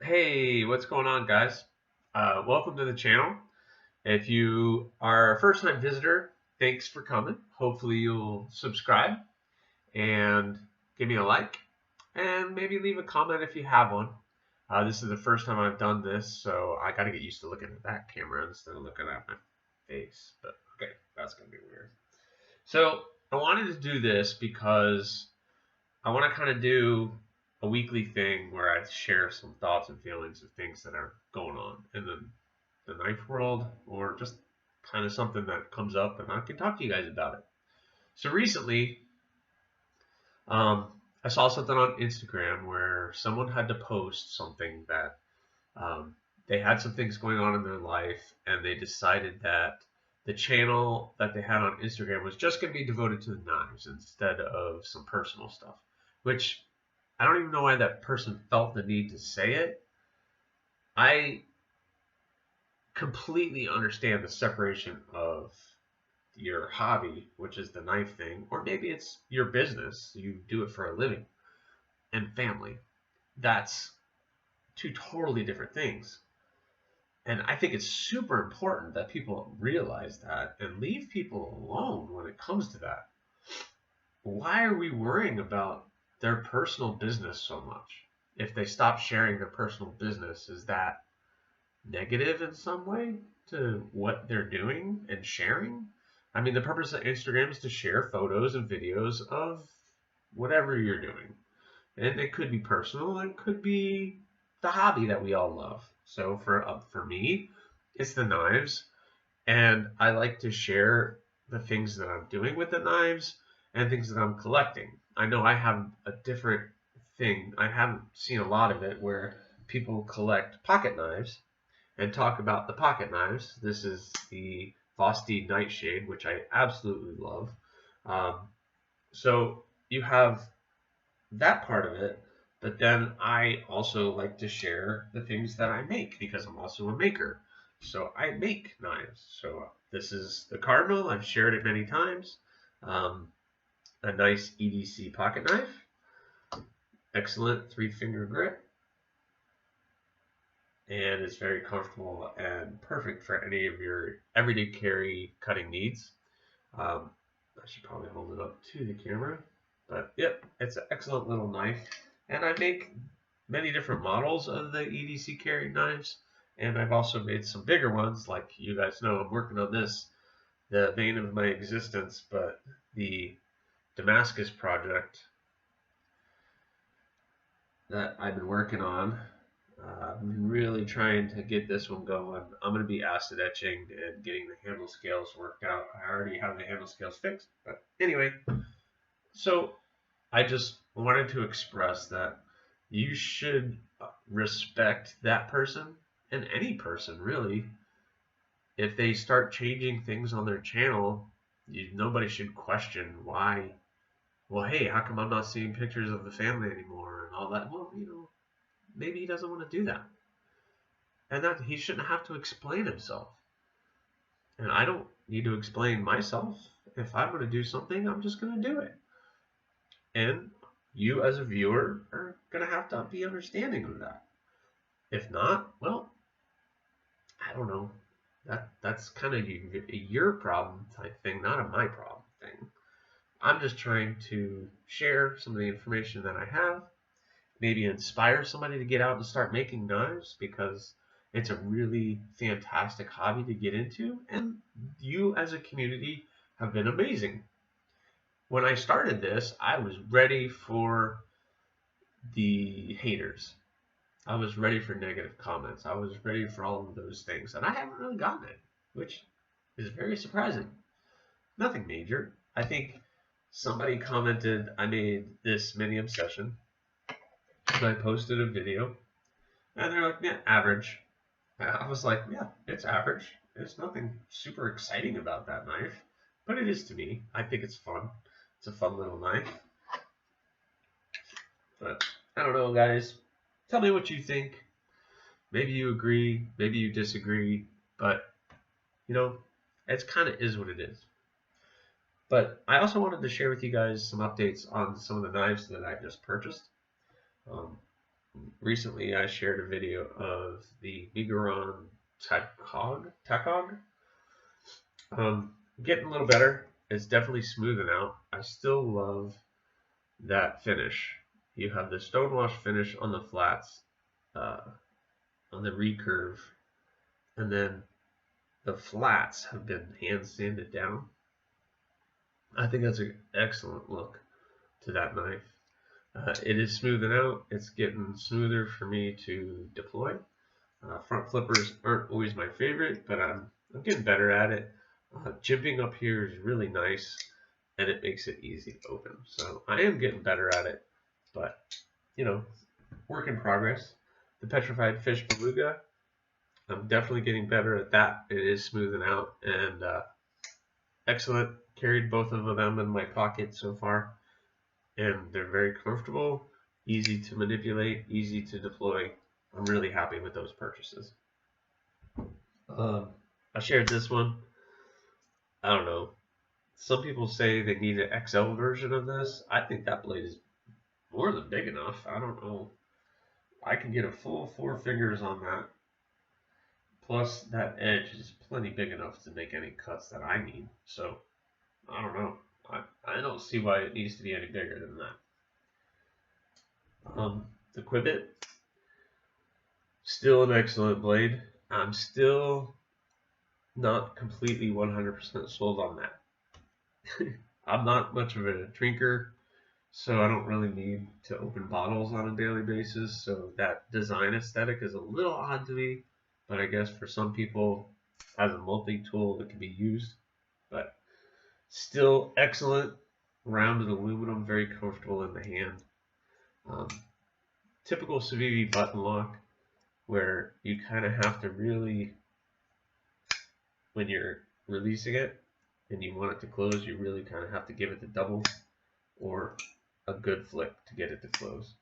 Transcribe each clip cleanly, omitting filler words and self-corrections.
Hey, what's going on, guys? Welcome to the channel. If you are a first time visitor, thanks for coming. Hopefully, you'll subscribe and give me a like, and maybe leave a comment if you have one. This is the first time I've done this, so I got to get used to looking at that camera instead of looking at my face. But okay, that's going to be weird. So, I wanted to do this because I want to kind of do a weekly thing where I share some thoughts and feelings of things that are going on in the knife world, or just kind of something that comes up and I can talk to you guys about it. So recently, I saw something on Instagram where someone had to post something that they had some things going on in their life, and they decided that the channel that they had on Instagram was just going to be devoted to the knives instead of some personal stuff, which I don't even know why that person felt the need to say it. I completely understand the separation of your hobby, which is the knife thing, or maybe it's your business, you do it for a living, and family. That's two totally different things. And I think it's super important that people realize that and leave people alone when it comes to that. Why are we worrying about their personal business so much? If they stop sharing their personal business, is that negative in some way to what they're doing and sharing? I mean, the purpose of Instagram is to share photos and videos of whatever you're doing. And it could be personal, it could be the hobby that we all love. So for me, it's the knives, and I like to share the things that I'm doing with the knives and things that I'm collecting. I know I have a different thing. I haven't seen a lot of it where people collect pocket knives and talk about the pocket knives. This is the Vosti Nightshade, which I absolutely love. So you have that part of it, but then I also like to share the things that I make because I'm also a maker. So I make knives. So this is the Cardinal. I've shared it many times. A nice EDC pocket knife. Excellent 3-finger grip. And it's very comfortable and perfect for any of your everyday carry cutting needs. I should probably hold it up to the camera. But yep, it's an excellent little knife. And I make many different models of the EDC carry knives. And I've also made some bigger ones, like you guys know I'm working on this, the bane of my existence, but the Damascus project that I've been working on. I've been really trying to get this one going. I'm going to be acid etching and getting the handle scales worked out. I already have the handle scales fixed, but anyway. So I just wanted to express that you should respect that person, and any person really. If they start changing things on their channel, nobody should question why. Well, hey, how come I'm not seeing pictures of the family anymore and all that? Well, maybe he doesn't want to do that, and that he shouldn't have to explain himself. And I don't need to explain myself. If I'm going to do something, I'm just going to do it. And you as a viewer are going to have to be understanding of that. If not, well, I don't know. That's kind of your problem type thing, not a my problem thing. I'm just trying to share some of the information that I have, maybe inspire somebody to get out and start making knives, because it's a really fantastic hobby to get into, and you as a community have been amazing. When I started this, I was ready for the haters. I was ready for negative comments. I was ready for all of those things, and I haven't really gotten it, which is very surprising. Nothing major. I think somebody commented I made this mini obsession, and I posted a video, and they're like, yeah, average. I was like, yeah, it's average. There's nothing super exciting about that knife, but it is to me. I think it's fun. It's a fun little knife. But I don't know, guys. Tell me what you think. Maybe you agree, maybe you disagree, but it's kind of is what it is. But I also wanted to share with you guys some updates on some of the knives that I just purchased. recently I shared a video of the Vigouron Tacog. Getting a little better. It's definitely smoothing out. I still love that finish. You have the stonewash finish on the flats, on the recurve, and then the flats have been hand sanded down. I think that's an excellent look to that knife. It is smoothing out. It's getting smoother for me to deploy. Front flippers aren't always my favorite, but I'm getting better at it. Jimping up here is really nice, and it makes it easy to open. So I am getting better at it, but work in progress. The Petrified Fish Beluga, I'm definitely getting better at that. It is smoothing out, and excellent. Carried both of them in my pocket so far, and they're very comfortable, easy to manipulate, easy to deploy. I'm really happy with those purchases. I shared this one. I don't know. Some people say they need an XL version of this. I think that blade is more than big enough. I don't know. I can get a full 4 fingers on that. Plus, that edge is plenty big enough to make any cuts that I need. So, I don't know. I don't see why it needs to be any bigger than that. The Quibbit, still an excellent blade. I'm still not completely 100% sold on that. I'm not much of a drinker, so I don't really need to open bottles on a daily basis. So that design aesthetic is a little odd to me, but I guess for some people, as a multi-tool, it can be used. But still excellent, rounded aluminum, very comfortable in the hand. Typical Civivi button lock, where you kind of have to really, when you're releasing it and you want it to close, you really kind of have to give it the double or a good flick to get it to close.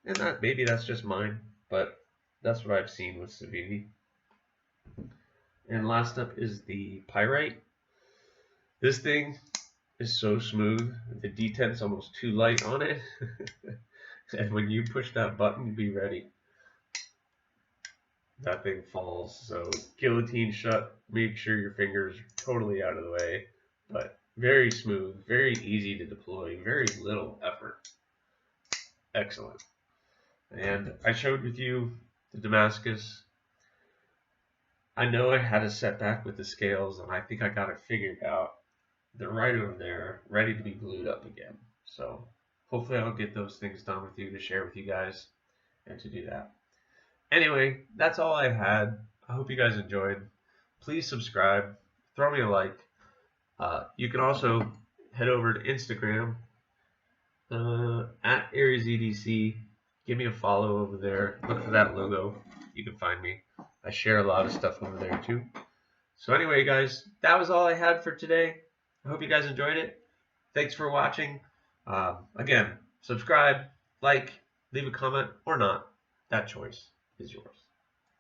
And maybe that's just mine, but that's what I've seen with Civivi. And last up is the Pyrite. This thing is so smooth. The detent's almost too light on it. And when you push that button, be ready. That thing falls. So guillotine shut. Make sure your fingers are totally out of the way. But very smooth, very easy to deploy, very little effort. Excellent. And I showed with you the Damascus. I know I had a setback with the scales, and I think I got it figured out. They're right over there, ready to be glued up again. So hopefully I'll get those things done with you to share with you guys and to do that. Anyway, that's all I had. I hope you guys enjoyed. Please subscribe. Throw me a like. You can also head over to Instagram at AriesEDC. Give me a follow over there. Look for that logo. You can find me. I share a lot of stuff over there too. So anyway, guys, that was all I had for today. I hope you guys enjoyed it. Thanks for watching. Again, subscribe, like, leave a comment, or not. That choice is yours.